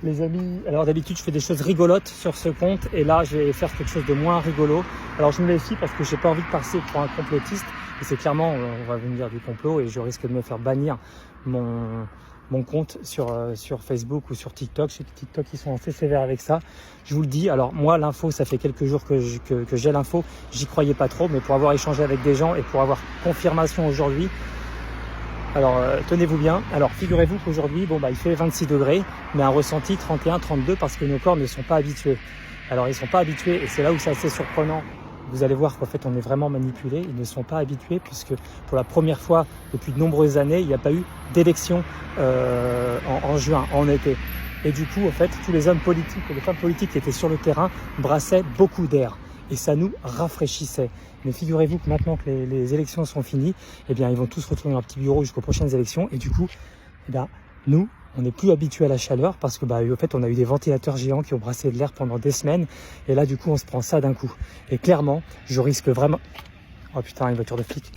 Les amis, alors d'habitude je fais des choses rigolotes sur ce compte et là je vais faire quelque chose de moins rigolo. Alors je me méfie parce que j'ai pas envie de passer pour un complotiste et c'est clairement, on va venir du complot et je risque de me faire bannir mon compte sur Facebook ou sur TikTok. Je sais que TikTok ils sont assez sévères avec ça. Je vous le dis, alors moi l'info ça fait quelques jours que j'ai l'info, j'y croyais pas trop mais pour avoir échangé avec des gens et pour avoir confirmation aujourd'hui, alors tenez-vous bien, alors figurez-vous qu'aujourd'hui il fait 26 degrés mais un ressenti 31-32 parce que nos corps ne sont pas habitués. Alors ils ne sont pas habitués et c'est là où c'est assez surprenant. Vous allez voir qu'en fait on est vraiment manipulé, ils ne sont pas habitués puisque pour la première fois depuis de nombreuses années il n'y a pas eu d'élection en juin, en été. Et du coup en fait tous les hommes politiques et les femmes politiques qui étaient sur le terrain brassaient beaucoup d'air. Et ça nous rafraîchissait. Mais figurez-vous que maintenant que les élections sont finies, eh bien, ils vont tous retourner dans un petit bureau jusqu'aux prochaines élections. Et du coup, eh bien, nous, on n'est plus habitués à la chaleur parce que, en fait, on a eu des ventilateurs géants qui ont brassé de l'air pendant des semaines. Et là, du coup, on se prend ça d'un coup. Et clairement, je risque vraiment... Oh putain, une voiture de flic.